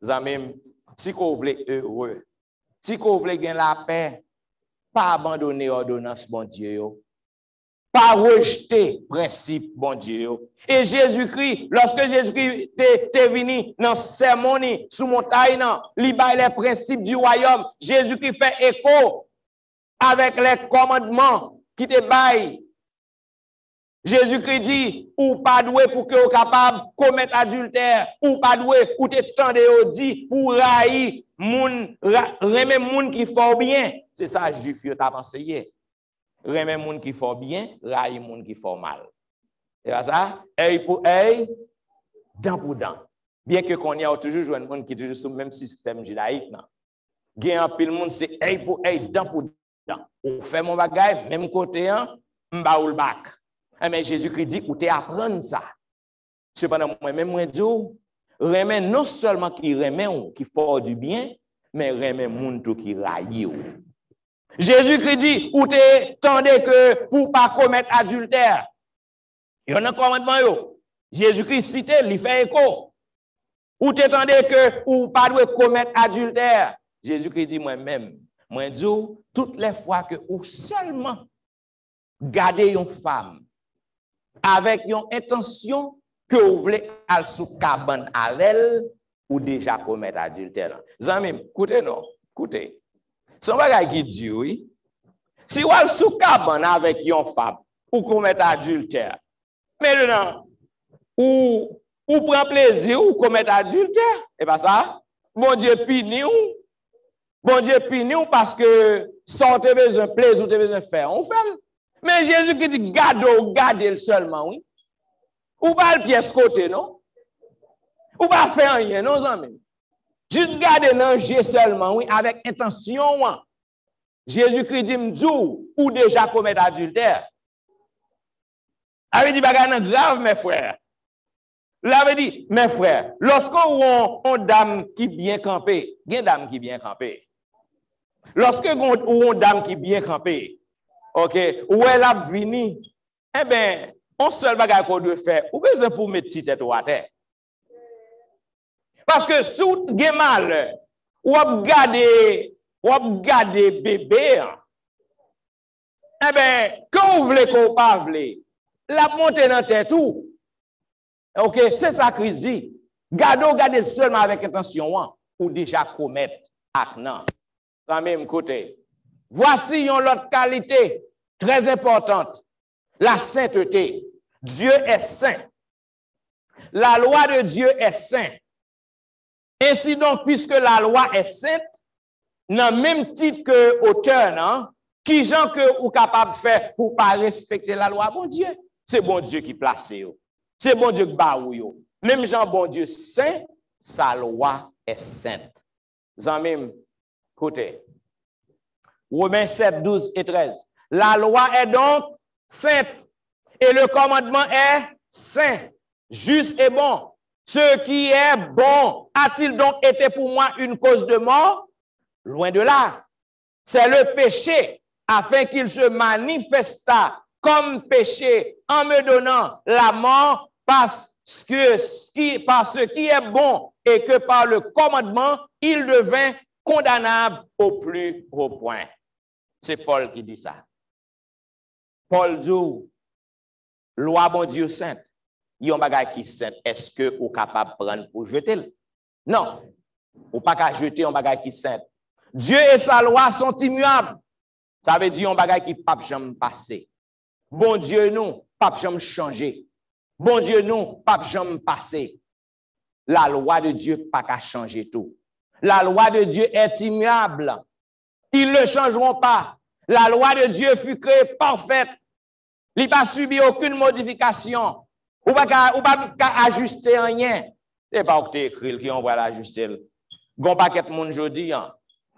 Speaker 4: Amis, si vous voulez heureux, si vous voulez gagner la paix, pas abandonner l'ordonnance, bon Dieu. Pas rejeter principe, bon Dieu. Et Jésus-Christ, lorsque Jésus-Christ est venu dans ce sermon, sous montagne, il a les principes du royaume. Jésus-Christ fait écho avec les commandements qui te baillent. Jésus-Christ dit, ou pas doué pour que vous capable de commettre adultère, ou pas doué pour te tendre au dit, pour railler moun, remet moun qui fort bien. C'est ça, juif, yo t'a enseigné. Remet moun qui fort bien, railler moun qui fort mal. C'est ça? Œil pour œil, dent pour dent. Bien que qu'on y a toujours un monde qui est toujours sur le même système judaïque, non? Gen un pile monde, c'est œil pour œil, dent pour dent. On fait mon bagage, même côté, m'ba ou le bac. Mais Jésus-Christ dit, ou t'es apprendre ça. Cependant, moi-même, moi, dis, remet non seulement qui remet ou qui fort du bien, mais remet moun tout qui raille ou. Jésus-Christ dit, ou t'es tendez que pour pas commettre adultère. Il y a un commandement yo. Jésus-Christ cite, il fait écho. Ou t'es tendez que ou pas doit commettre adultère. Jésus-Christ dit moi-même, moi dis toutes les fois que ou seulement garder une femme avec une intention que vous voulez aller sous cabane avec elle ou déjà commettre adultère. Zami, écoutez non, écoutez. Son bagage qui dit oui. Si vous allez sous cabane avec une femme ou commettre adultère, maintenant, ou prend plaisir ou commettre adultère, et pas ça, bon Dieu punit ou. Bon Dieu punit ou parce que sans te besoin de plaisir ou te besoin de faire, on fait. Mais Jésus qui dit gardez seulement, oui. Ou pas le pièce côté, non? Ou pas faire rien, non, amis? Juste garder l'enjeu seulement, oui, avec intention. Jésus-Christ dit, m'dou, ou déjà commettre adultère. Avait dit, bagay grave, mes frères. L'avait dit, mes frères, lorsqu'on a une dame qui bien campée, il y a une dame qui bien campée. Lorsqu'on a une dame qui bien campée, ok, où elle a venu, eh bien, on seul bagay qu'on doit faire, ou besoin pour mettre petite tête à terre. Parce que si vous avez mal, ou regardez bébé, eh bien, quand vous voulez qu'on parle, la montée dans la tête tout. Ok, c'est ça que Christ dit. Gardez seulement avec intention, ou déjà commettre acte. Dans même côté. Voici une autre qualité très importante. La sainteté. Dieu est saint. La loi de Dieu est sainte. Ainsi donc, puisque la loi est sainte, dans le même titre que auteur, non? Qui gens que vous capable de faire pour pas respecter la loi, bon Dieu? C'est bon Dieu qui place. C'est bon Dieu qui baou. Même Jean, bon Dieu saint, sa loi est sainte. Même côté. Romains 7, 12 et 13. La loi est donc sainte et le commandement est saint, juste et bon. Ce qui est bon a-t-il donc été pour moi une cause de mort? Loin de là. C'est le péché afin qu'il se manifesta comme péché en me donnant la mort parce ce qui est bon et que par le commandement, il devint condamnable au plus haut point. C'est Paul qui dit ça. Paul dit, loi bon Dieu sainte, il y a un bagage qui est saint. Est-ce que vous êtes capable de prendre pour jeter? Non. Ou pas qu'à jeter un bagage qui saint. Dieu et sa loi sont immuables. Ça veut dire un bagage qui pas jamais passer. Bon Dieu nous, pas jamais changer. Bon Dieu nous, pas jamais passer. La loi de Dieu pas qu'à changer tout. La loi de Dieu est immuable. Ils ne changeront pas. La loi de Dieu fut créée parfaite. Il n'a pas subi aucune modification. Ou pas qu'à ajuster rien. C'est pas que tu écris qui on va l'ajuster. Gon paquet de monde jodi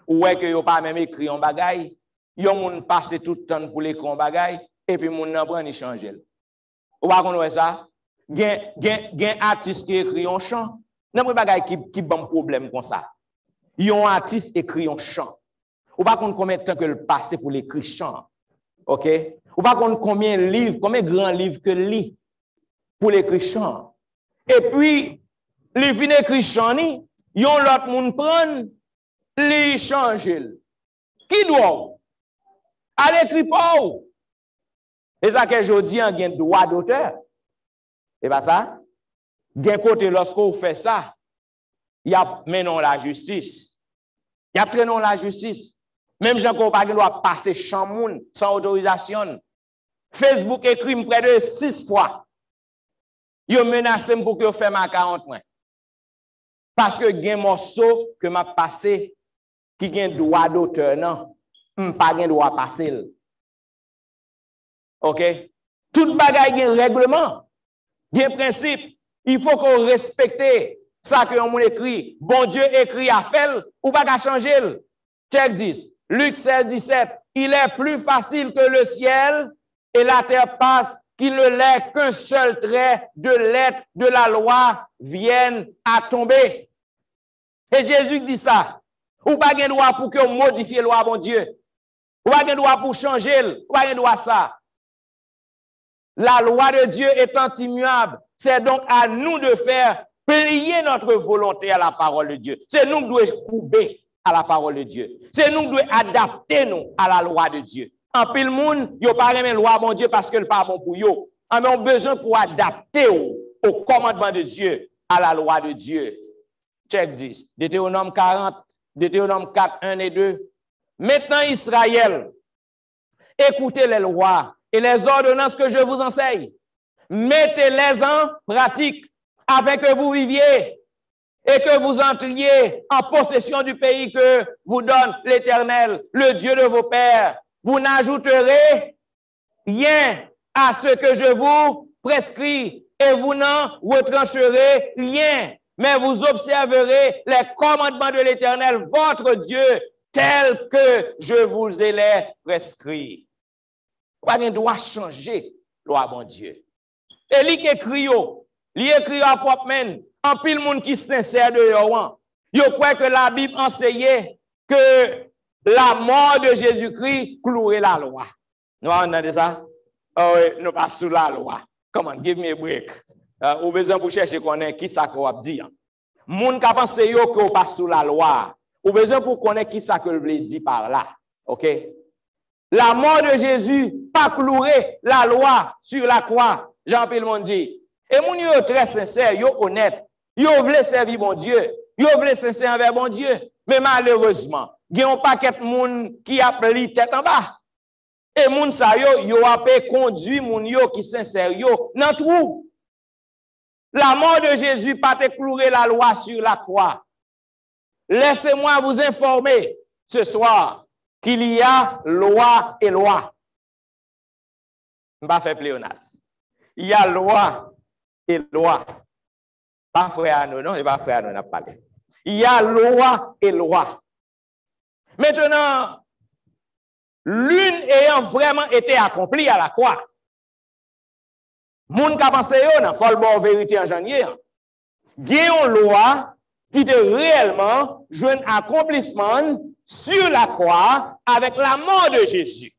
Speaker 4: ou est que yo pas même écrit un bagay, yo moun passe tout le temps pour l'écran bagay et puis moun nan prend ni changer. Ou pas connait ça? Gen artiste qui écrit un chant, n'importe bagay qui bon problème comme ça. Yon artiste écrit un chant. Ou pas connait combien de temps que le passé pour l'écrire chant. OK? Ou pas connait combien grands livres que lit pour l'écrire chant. Et puis li fin écrit chant ni yon l'autre moun prend, li changer. Qui doit? À l'écrit pas. Et ça que je dis, on a droit d'auteur. Et pas ça? Gen côté lorsqu'on fait ça, il y a menon la justice. Il y a traînon la justice. Même gens qu'on pas doit passer champ moun sans autorisation. Facebook écrit près de 6 fois. Yo menacé pour que yo fait ma 40 mois. Parce que gen morceau que m'a passé qui gen droit d'auteur non, pas gen droit passer. OK? Tout bagay gen règlement, gen principe, il faut qu'on respecte ça que on écrit. Bon Dieu écrit à faire ou pas qu'à changer. Check 10. Luc 16 17, il est plus facile que le ciel et la terre passe qu'il ne l'est qu'un seul trait de lettre de la loi vienne à tomber. Et Jésus dit ça. Ou pas de droit pour que modifie la loi, bon Dieu. Ou pas de droit pour changer. Ou pas de droit ça. La loi de Dieu étant immuable, c'est donc à nous de faire plier notre volonté à la parole de Dieu. C'est nous qui devons couper à la parole de Dieu. C'est nous qui devons adapter nous à la loi de Dieu. En pile monde, yo pas aimer loi bon Dieu parce que le pas bon pour yo. Mais on a besoin pour adapter au commandement de Dieu à la loi de Dieu. Check 10. Deutéronome 40, Deutéronome 4, 1 et 2. Maintenant Israël, écoutez les lois et les ordonnances que je vous enseigne. Mettez-les en pratique afin que vous viviez et que vous entriez en possession du pays que vous donne l'Éternel, le Dieu de vos pères. Vous n'ajouterez rien à ce que je vous prescris et vous n'en retrancherez rien, mais vous observerez les commandements de l'Éternel, votre Dieu, tels que je vous ai les prescrits. Pas de droit changer, loi bon Dieu. Et lui qui écrit, lui écrit à propre main, en pile monde qui sincère de yo, yo croit que la Bible enseignait que la mort de Jésus-Christ clouait la loi. Nous on a dit ça? Oh oui, nous pas sous la loi. Come on, give me a break. Ou besoin pour chercher connaître qui ça qu'on va dire. Moun ka pense yo que pas sous la loi. Ou besoin pour connaître qui ça que veut dire par là. OK? La mort de Jésus pas cloué la loi sur la croix. Jean-Pierre monde dit. Et moun yo très sincère, yo honnête. Yo veulent servir bon Dieu. Yo veulent sincère envers bon Dieu. Mais malheureusement, il y a un paquet de monde qui a pris tête en bas. Et moun sa yo a conduit moun yo qui sincère yo dans trou. La mort de Jésus pas te clouer la loi sur la croix. Laissez-moi vous informer ce soir qu'il y a loi et loi. Je ne vais pas faire pléonasme. Il y a loi et loi. Pas frère nous, non, et pas frère nous n'a parlé. Il y a loi et loi. Maintenant, l'une ayant vraiment été accomplie à la croix. Moun ka pense yo nan fol bon vérité en janvier. Gen loi qui de réellement joint accomplissement sur la croix avec la mort de Jésus.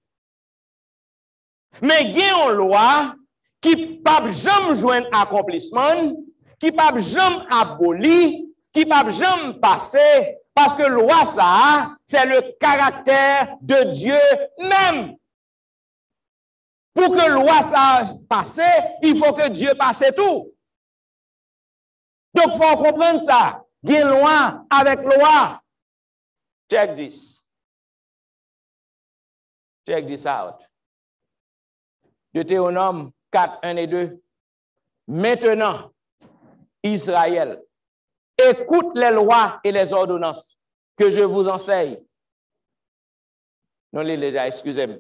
Speaker 4: Mais gen loi qui pas jamais joint accomplissement, qui pas jamais aboli, qui pas jamais passé. Parce que loi, ça, c'est le caractère de Dieu même. Pour que loi, ça passe, il faut que Dieu passe tout. Donc, il faut comprendre ça. Gen loi avec loi. Check this. Check this out. Deutéronome 4, 1 et 2. Maintenant, Israël, écoute les lois et les ordonnances que je vous enseigne. Non, les déjà, excusez-moi.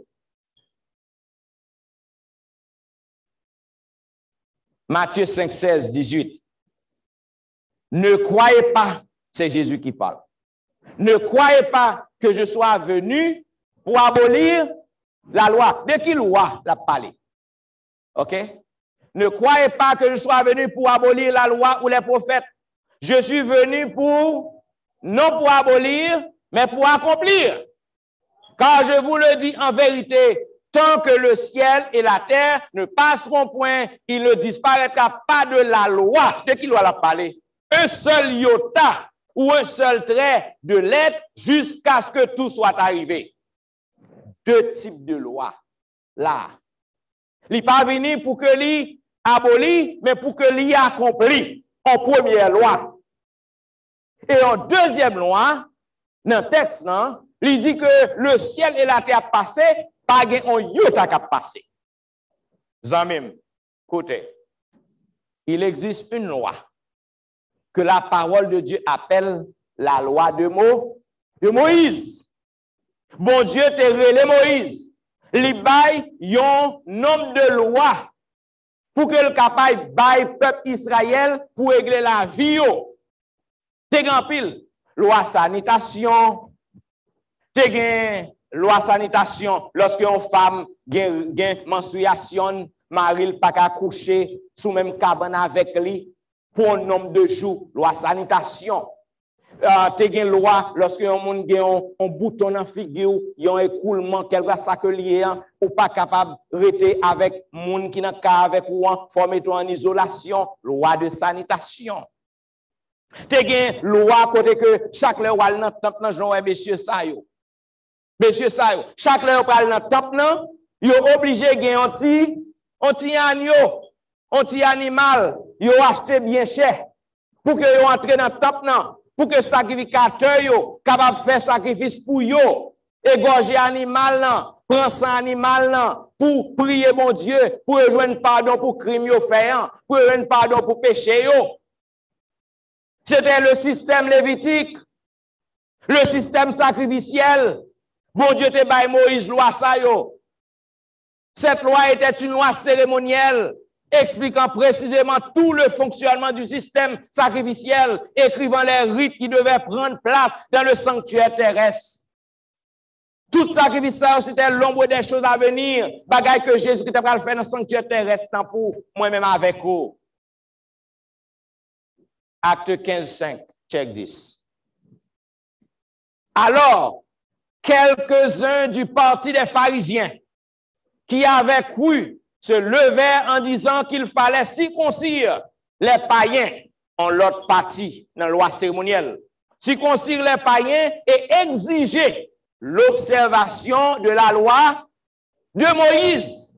Speaker 4: Matthieu 5, 16, 18. Ne croyez pas, c'est Jésus qui parle. Ne croyez pas que je sois venu pour abolir la loi. De qui loi la parlé? OK? Ne croyez pas que je sois venu pour abolir la loi ou les prophètes. Je suis venu non pour abolir, mais pour accomplir. Car je vous le dis en vérité, tant que le ciel et la terre ne passeront point, il ne disparaîtra pas de la loi. De qui loi la parlé? Un seul iota ou un seul trait de lettre jusqu'à ce que tout soit arrivé. Deux types de lois. Là. Il n'est pas venu pour que l'il abolit, mais pour que l'il accomplit en première loi. Et en deuxième loi, dans le texte, non, il dit que le ciel et la terre passé, pas un iota qui a passé. Zamim, écoutez, il existe une loi que la parole de Dieu appelle la loi de Moïse. Bon Dieu te relé Moïse. Li bay yon nombre de lois pour que le capable bay peuple Israël pour régler la vie yo. Te gen pile loi sanitation. Te gen loi sanitation lorsque une femme gen menstruation, maril pas ka coucher sous même cabane avec lui pour un nombre de jours, loi sanitation. Te gen loi lorsque un monde gen un bouton dans figure, yon écoulement quelque ça que lié ou pas capable rester avec monde qui n'a ka avec ou former en isolation, loi de sanitation. Te gen loi côté que chaque loi dans temple nan Jean et monsieur sa yo. Monsieur sa yo, chaque loi pral dans temple nan, yo obligé gen anti agneau, anti animal, yo acheté bien cher pour que yo entre dans temple nan. Pour que sacrificateur yo capable faire sacrifice pour yo, égorger animal là, prendre sang animal là pour prier mon Dieu, pour rejoindre pardon pour crime yo fait, pour rejoindre pardon pour péché yo. C'était le système lévitique, le système sacrificiel. Bon Dieu te bail Moïse loi ça yo. Cette loi était une loi cérémonielle expliquant précisément tout le fonctionnement du système sacrificiel, écrivant les rites qui devaient prendre place dans le sanctuaire terrestre. Tout sacrifice, c'était l'ombre des choses à venir, bagaille que Jésus était prêt à faire dans le sanctuaire terrestre pour moi-même avec vous. Acte 15, 5, check this. Alors, quelques-uns du parti des pharisiens qui avaient cru se levèrent en disant qu'il fallait circoncire les païens en l'autre partie dans la loi cérémonielle. Circoncire les païens et exiger l'observation de la loi de Moïse.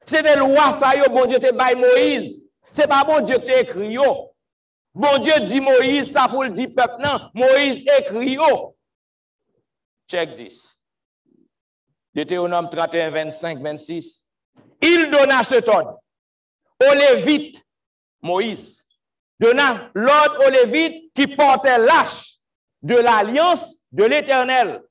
Speaker 4: C'est des lois, ça y bon Dieu te baille Moïse. C'est pas bon Dieu te écrit yo. Bon Dieu dit Moïse, ça pour le dire peuple, non. Moïse écrit yo. Check this. Deutéronome 31, 25, 26. Il donna cet ordre aux Lévites, Moïse, donna l'ordre aux Lévites qui portaient l'arche de l'alliance de l'Éternel.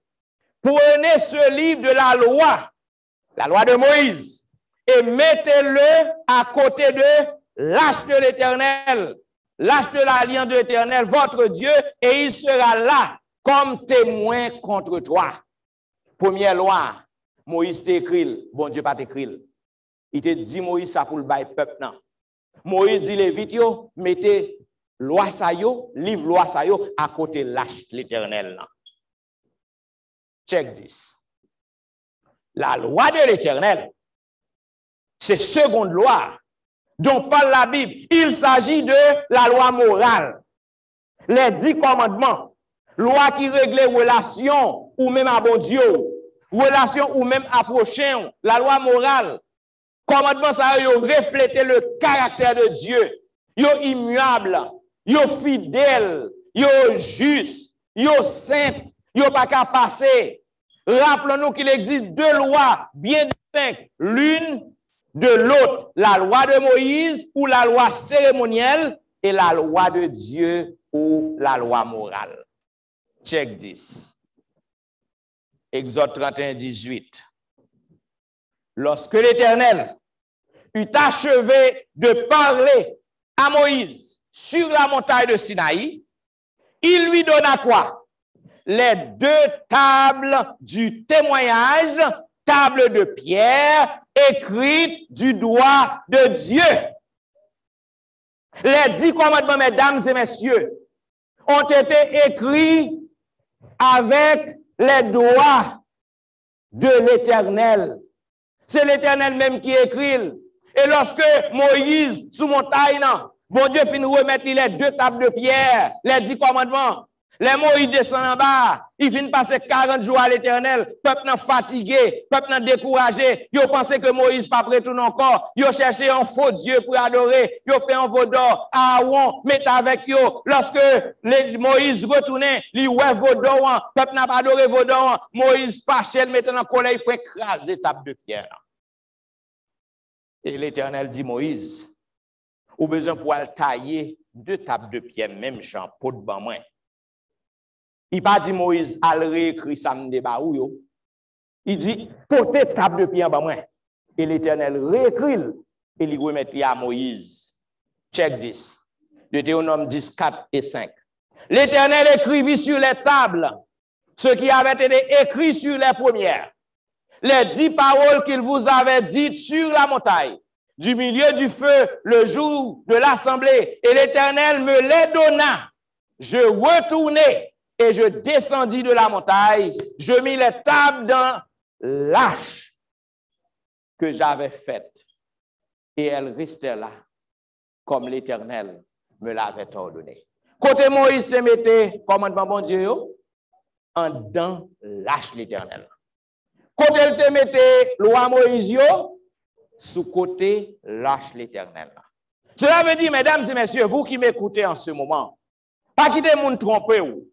Speaker 4: Prenez ce livre de la loi de Moïse, et mettez-le à côté de l'arche de l'Éternel, l'arche de l'alliance de l'Éternel, votre Dieu, et il sera là comme témoin contre toi. Première loi, Moïse t'écrit, bon Dieu pas t'écrit. Il te dit Moïse ça pour le bail peuple non. Moïse dit Lévite yo, mettez loi sa yo, livre loi sa yo à côté l'arche l'Éternel là. Check this. La loi de l'Éternel, c'est seconde loi dont parle la Bible. Il s'agit de la loi morale. Les 10 commandements, loi qui règle les relations ou même à bon Dieu, relations ou même à prochain, la loi morale. Commandement ça yo refléter le caractère de Dieu. Yo immuable, yo fidèle, yo juste, yo sainte, yo pas qu'à passer. Rappelons-nous qu'il existe deux lois bien distinctes, l'une de l'autre, la loi de Moïse ou la loi cérémonielle et la loi de Dieu ou la loi morale. Check this. Exode 31, 18. Lorsque l'Éternel eut achevé de parler à Moïse sur la montagne de Sinaï, il lui donna quoi? Les deux tables du témoignage, tables de pierre écrites du doigt de Dieu. Les 10 commandements, mesdames et messieurs, ont été écrits avec les doigts de l'Éternel. C'est l'Éternel même qui écrit. Et lorsque Moïse, sous montagne, bon Dieu finit remettre les deux tables de pierre, les 10 commandements. Les Moïse descend en bas, il finit passer 40 jours à l'Éternel, peuple n'a fatigué, peuple n'a découragé, ils pensaient que Moïse pas prêt tout encore, ils cherché un faux Dieu pour adorer, ils fait un veau d'or, Aaron met avec eux, lorsque Moïse retournait, il ouais veau d'or, peuple n'a pas adoré veau d'or, Moïse fâché, le mettait en colère, il fait écraser table de pierre. Et l'Éternel dit Moïse, au besoin pour aller tailler 2 tables de pierre, même champ, pot de ban moins. Il pas dit Moïse, al réécrit ça me débat ou yo. Il dit, portez table de pierre en bas moins. Et l'Éternel réécrit et il remet à Moïse. Check this. Deutéronome 10, 4 et 5. L'Éternel écrivit sur les tables ce qui avait été écrit sur les premières. Les 10 paroles qu'il vous avait dites sur la montagne, du milieu du feu, le jour de l'assemblée. Et l'Éternel me les donna. Je retournai et je descendis de la montagne. Je mis les tables dans l'arche que j'avais faite. Et elles restaient là, comme l'Éternel me l'avait ordonné. Côté Moïse te mettait, commandement bon Dieu, en dans l'arche l'Éternel. Côté il te mettait, loi Moïse, sous côté l'arche l'Éternel. Cela veut dire, mesdames et messieurs, vous qui m'écoutez en ce moment, pas quitter mon tromper ou.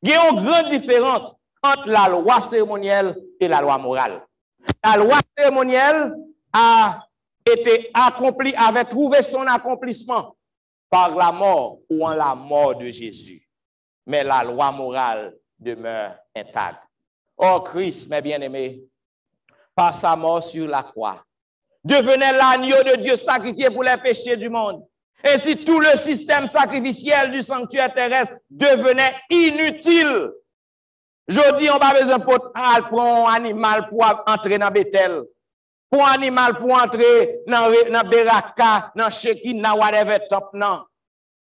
Speaker 4: Il y a une grande différence entre la loi cérémonielle et la loi morale. La loi cérémonielle a été accomplie, avait trouvé son accomplissement par la mort ou en la mort de Jésus. Mais la loi morale demeure intacte. Or, Christ, mes bien-aimés, par sa mort sur la croix, devenait l'agneau de Dieu sacrifié pour les péchés du monde. Ainsi, tout le système sacrificiel du sanctuaire terrestre devenait inutile. Je dis, on n'a pas besoin pour un animal pour entrer dans Bethel. Pour un animal pour entrer dans Beraka, dans Shekinah, whatever top, non.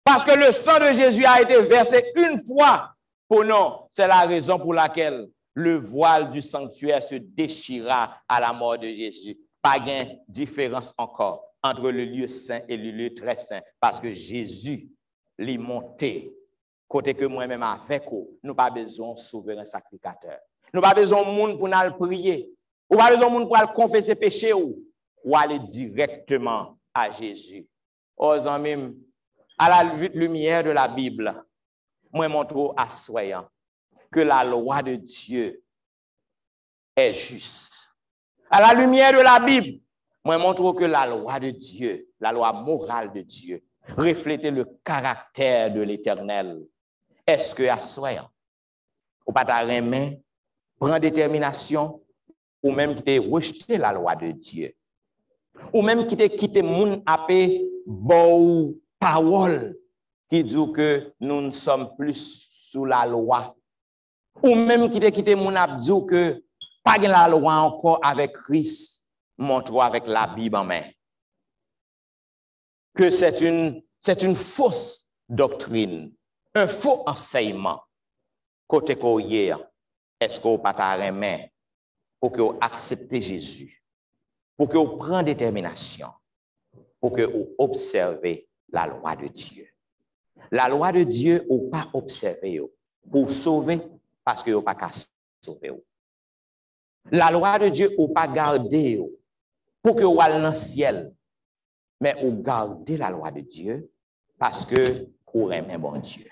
Speaker 4: Parce que le sang de Jésus a été versé une fois pour nous. C'est la raison pour laquelle le voile du sanctuaire se déchira à la mort de Jésus. Pas de différence encore entre le lieu saint et le lieu très saint, parce que Jésus l'est monté, côté que moi-même avec vous, nous pas besoin de souverain sacrificateur. Nous pas besoin de monde pour nous prier, ou pas besoin de monde pour nous confesser péché ou aller directement à Jésus. Aux amis, à la lumière de la Bible, moi montre à soyant que la loi de Dieu est juste. À la lumière de la Bible, moi, montre que la loi de Dieu, la loi morale de Dieu, reflétait le caractère de l'Éternel. Est-ce que à soi, ou pas ta main, prendre détermination, ou même qui t'ait rejeté la loi de Dieu, ou même qui t'ait quitté moun apé bon parole qui dit que nous ne sommes plus sous la loi, ou même qui t'ait quitté moun ap dit que pas de la loi encore avec Christ. Montre avec la Bible en main que c'est une fausse doctrine, un faux enseignement. Côté qu'on y est, est-ce qu'on pas ta main pour que vous acceptez Jésus, pour que vous preniez détermination, pour que vous observez la loi de Dieu. La loi de Dieu, vous pas observer pour sauver parce que vous pas qu'à sauver. La loi de Dieu, vous pas garder pour que vous allez dans le ciel, mais vous gardez la loi de Dieu parce que vous aimez bon Dieu.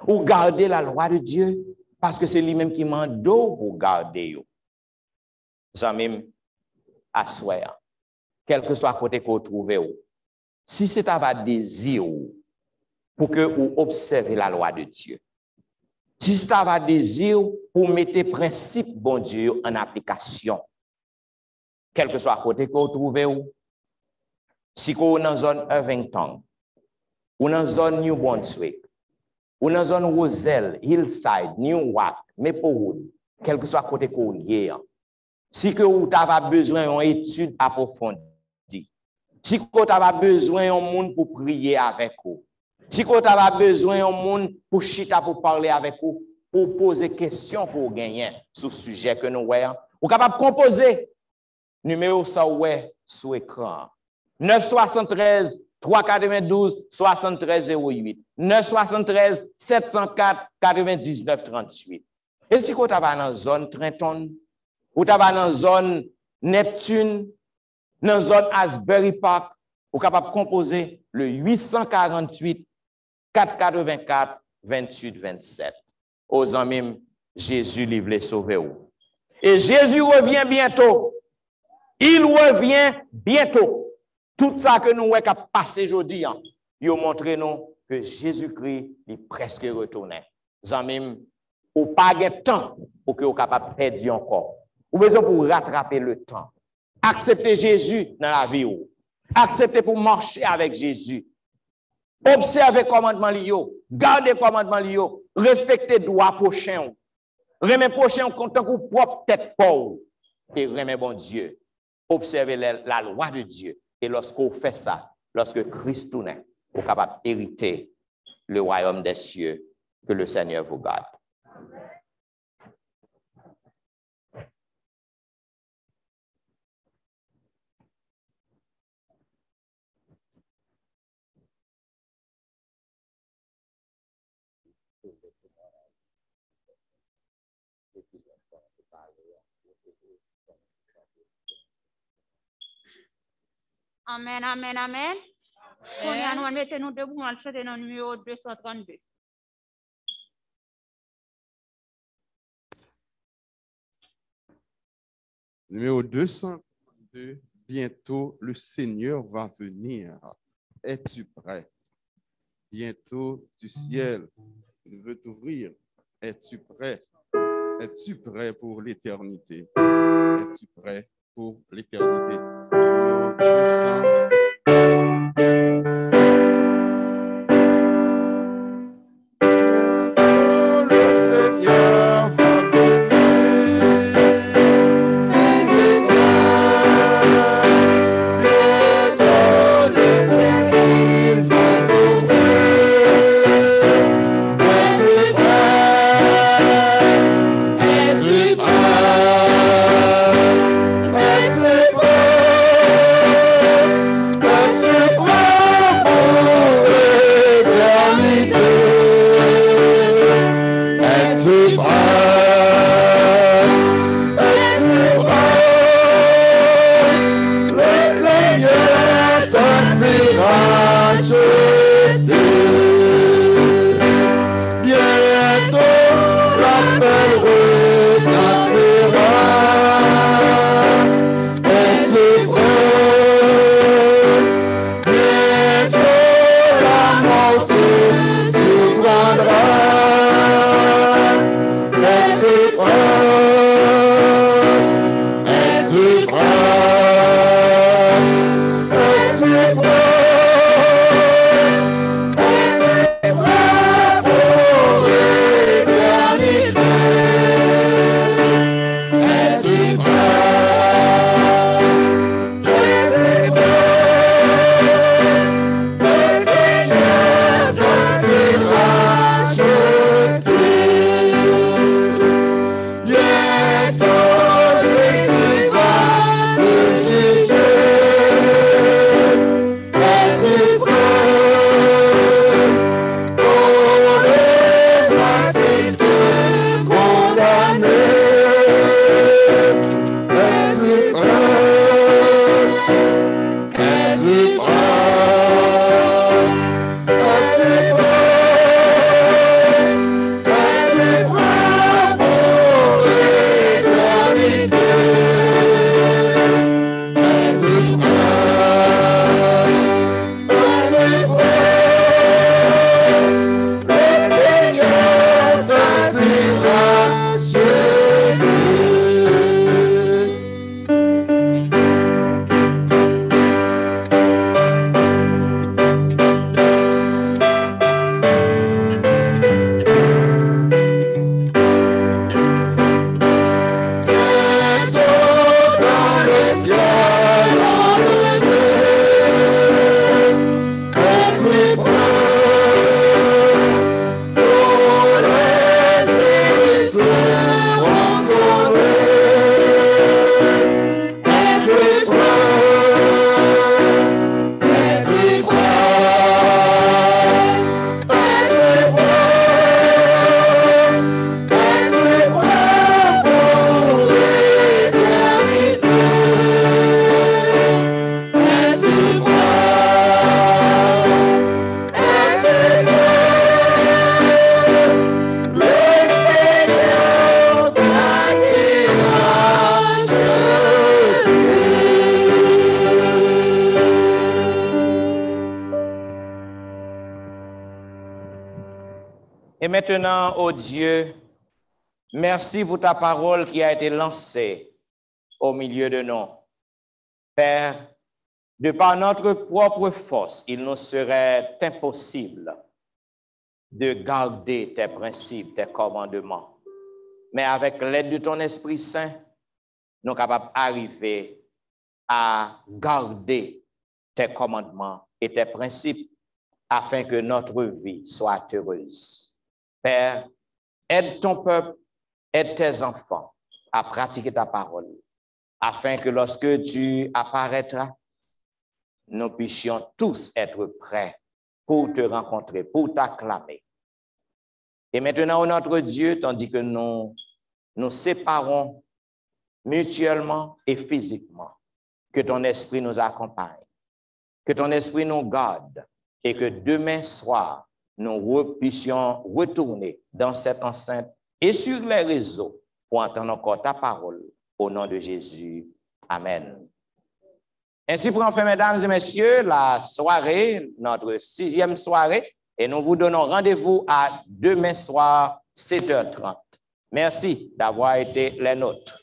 Speaker 4: Ou garder la loi de Dieu, parce que c'est lui-même qui m'a dit pour garder. J'aime à soi, quel que soit côté que vous trouvez, si c'est à votre désir pour que vous observez la loi de Dieu, si c'est à votre désir pour mettre les principes bon Dieu en application, quel que soit côté que vous trouvez, si vous êtes dans la zone Irvington, ou dans la zone New Brunswick, ou dans la zone Roselle, Hillside, Newark, Maplewood, quel que soit côté que vous êtes, si vous avez besoin d'une étude approfondie, si vous avez besoin d'un monde pour prier avec vous, si vous avez besoin d'un monde pour chita pour parler avec vous, pour poser questions pour gagner sur le sujet que nous voyons, vous êtes capable de composer numéro ça ouais sur l'écran. 973 392 7308 973 704 99 38. Et si vous êtes dans la zone Trenton, vous êtes dans la zone Neptune, dans la zone Asbury Park, vous êtes capable de composer le 848 484 28 27. Aux amis, Jésus livre les sauver. Et Jésus revient bientôt. Il revient bientôt. Tout ça que nous avons passé aujourd'hui, il montre nous que Jésus-Christ est presque retourné. Amis, ou pas de temps pour que vous soyez capable de perdre encore. Ou besoin pour rattraper le temps. Acceptez Jésus dans la vie. Acceptez pour marcher avec Jésus. Observez le commandement lié. Gardez le commandement lié. Respectez le droit prochain. Remettez prochain content pour propre tête pauvre. Et remettez bon Dieu. Observez la loi de Dieu. Et lorsqu'on fait ça, lorsque Christ tourne, vous êtes capable d'hériter le royaume des cieux. Que le Seigneur vous garde.
Speaker 5: Amen, amen, amen. On y a nous mettez nous debout, on va chanter dans le numéro 232.
Speaker 3: Numéro 202. Bientôt le Seigneur va venir. Es-tu prêt? Bientôt du ciel, il veut t'ouvrir. Es-tu prêt? Es-tu prêt pour l'éternité? Es-tu prêt pour l'éternité? Numéro 200.
Speaker 2: Es
Speaker 4: Et maintenant, ô Dieu, merci pour ta parole qui a été lancée au milieu de nous. Père, de par notre propre force, il nous serait impossible de garder tes principes, tes commandements. Mais avec l'aide de ton Esprit Saint, nous sommes capables d'arriver à garder tes commandements et tes principes afin que notre vie soit heureuse. Père, aide ton peuple, aide tes enfants à pratiquer ta parole, afin que lorsque tu apparaîtras, nous puissions tous être prêts pour te rencontrer, pour t'acclamer. Et maintenant, ô notre Dieu, tandis que nous nous séparons mutuellement et physiquement, que ton esprit nous accompagne, que ton esprit nous garde et que demain soir, nous puissions retourner dans cette enceinte et sur les réseaux pour entendre encore ta parole. Au nom de Jésus. Amen. Ainsi prend fin, mesdames et messieurs, la soirée, notre 6e soirée, et nous vous donnons rendez-vous à demain soir, 7h30. Merci d'avoir été les nôtres.